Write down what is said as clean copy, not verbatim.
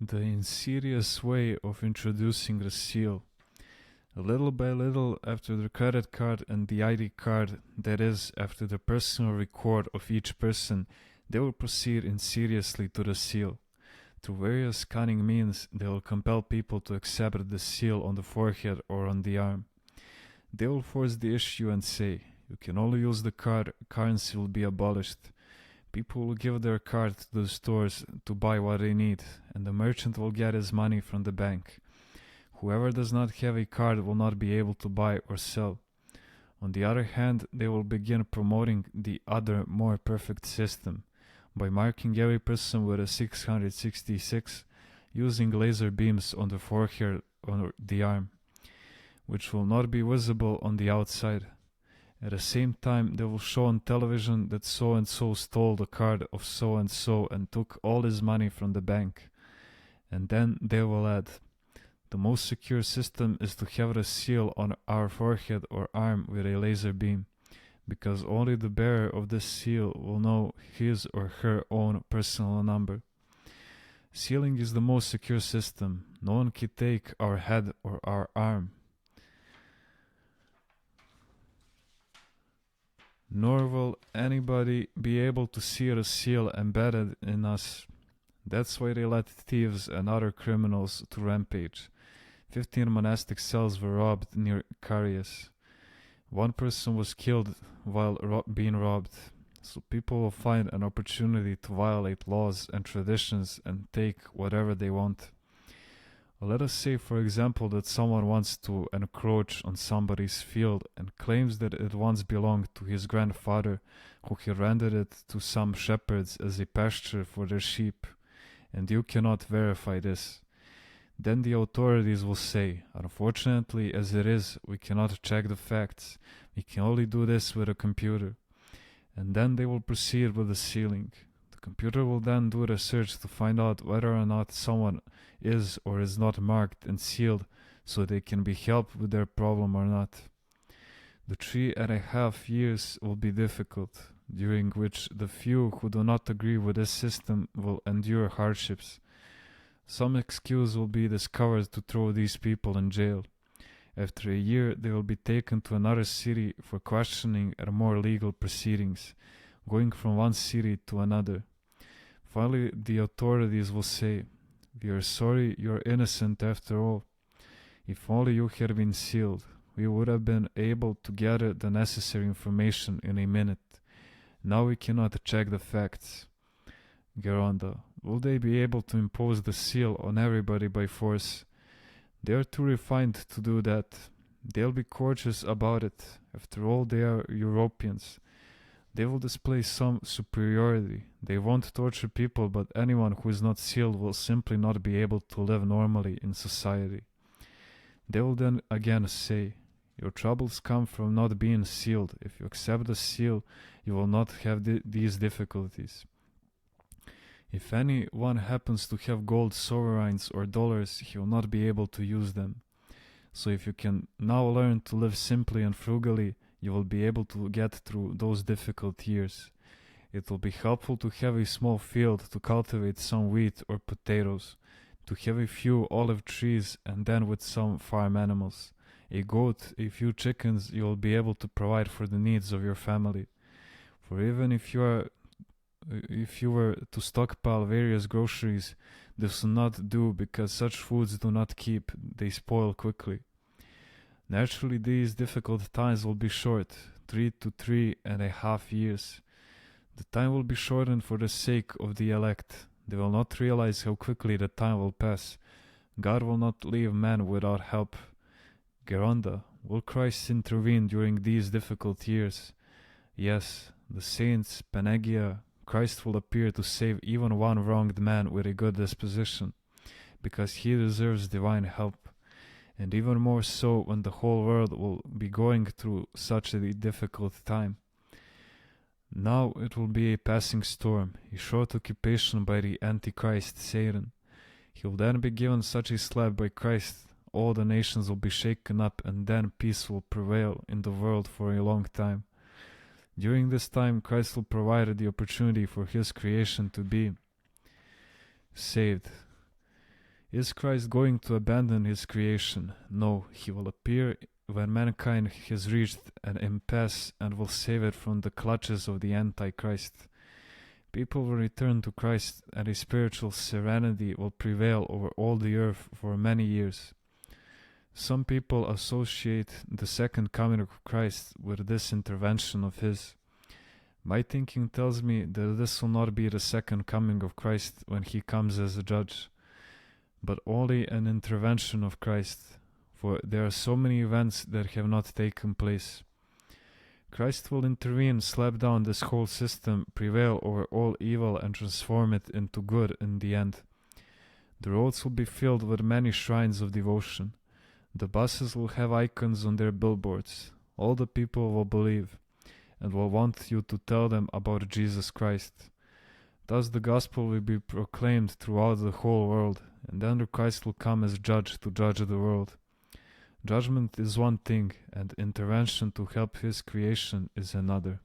the insidious way of introducing the seal. Little by little, after the credit card and the ID card, that is, after the personal record of each person, they will proceed insidiously to the seal. Through various cunning means, they will compel people to accept the seal on the forehead or on the arm. They will force the issue and say, you can only use the card, currency will be abolished. People will give their card to the stores to buy what they need, and the merchant will get his money from the bank. Whoever does not have a card will not be able to buy or sell. On the other hand, they will begin promoting the other, more perfect system by marking every person with a 666 using laser beams on the forehead or the arm, which will not be visible on the outside. At the same time, they will show on television that so-and-so stole the card of so-and-so and took all his money from the bank. And then they will add, the most secure system is to have the seal on our forehead or arm with a laser beam, because only the bearer of this seal will know his or her own personal number. Sealing is the most secure system. No one can take our head or our arm. Nor will anybody be able to see the seal embedded in us. That's why they let thieves and other criminals to rampage. 15 monastic cells were robbed near Carius. One person was killed while being robbed. So people will find an opportunity to violate laws and traditions and take whatever they want. Let us say, for example, that someone wants to encroach on somebody's field and claims that it once belonged to his grandfather, who he rented it to some shepherds as a pasture for their sheep, and you cannot verify this. Then the authorities will say, unfortunately, as it is, we cannot check the facts. We can only do this with a computer. And then they will proceed with the sealing. The computer will then do research to find out whether or not someone is or is not marked and sealed, so they can be helped with their problem or not. The 3.5 years will be difficult, during which the few who do not agree with this system will endure hardships. Some excuse will be discovered to throw these people in jail. After a year, they will be taken to another city for questioning and more legal proceedings, going from one city to another. Finally, the authorities will say, we are sorry, you are innocent after all. If only you had been sealed, we would have been able to gather the necessary information in a minute. Now we cannot check the facts. Geronda, will they be able to impose the seal on everybody by force? They are too refined to do that. They'll be cautious about it. After all, they are Europeans. They will display some superiority. They won't torture people, but anyone who is not sealed will simply not be able to live normally in society. They will then again say, your troubles come from not being sealed. If you accept the seal, you will not have these difficulties. If anyone happens to have gold sovereigns or dollars, he will not be able to use them. So if you can now learn to live simply and frugally, you will be able to get through those difficult years. It will be helpful to have a small field to cultivate some wheat or potatoes, to have a few olive trees, and then with some farm animals, a goat, a few chickens, you will be able to provide for the needs of your family. For even if you were to stockpile various groceries, this will not do, because such foods do not keep, they spoil quickly. Naturally, these difficult times will be short, 3 to 3.5 years. The time will be shortened for the sake of the elect. They will not realize how quickly the time will pass. God will not leave man without help. Geronda, will Christ intervene during these difficult years? Yes, the saints, Panagia, Christ will appear to save even one wronged man with a good disposition, because he deserves divine help, and even more so when the whole world will be going through such a difficult time. Now it will be a passing storm, a short occupation by the Antichrist Satan. He will then be given such a slap by Christ, all the nations will be shaken up, and then peace will prevail in the world for a long time. During this time, Christ will provide the opportunity for his creation to be saved. Is Christ going to abandon his creation? No, he will appear when mankind has reached an impasse and will save it from the clutches of the Antichrist. People will return to Christ, and a spiritual serenity will prevail over all the earth for many years. Some people associate the second coming of Christ with this intervention of his. My thinking tells me that this will not be the second coming of Christ when he comes as a judge, but only an intervention of Christ, for there are so many events that have not taken place. Christ will intervene, slap down this whole system, prevail over all evil, and transform it into good in the end. The roads will be filled with many shrines of devotion. The buses will have icons on their billboards. All the people will believe and will want you to tell them about Jesus Christ. Thus the gospel will be proclaimed throughout the whole world, and then Christ will come as judge to judge the world. Judgment is one thing, and intervention to help his creation is another.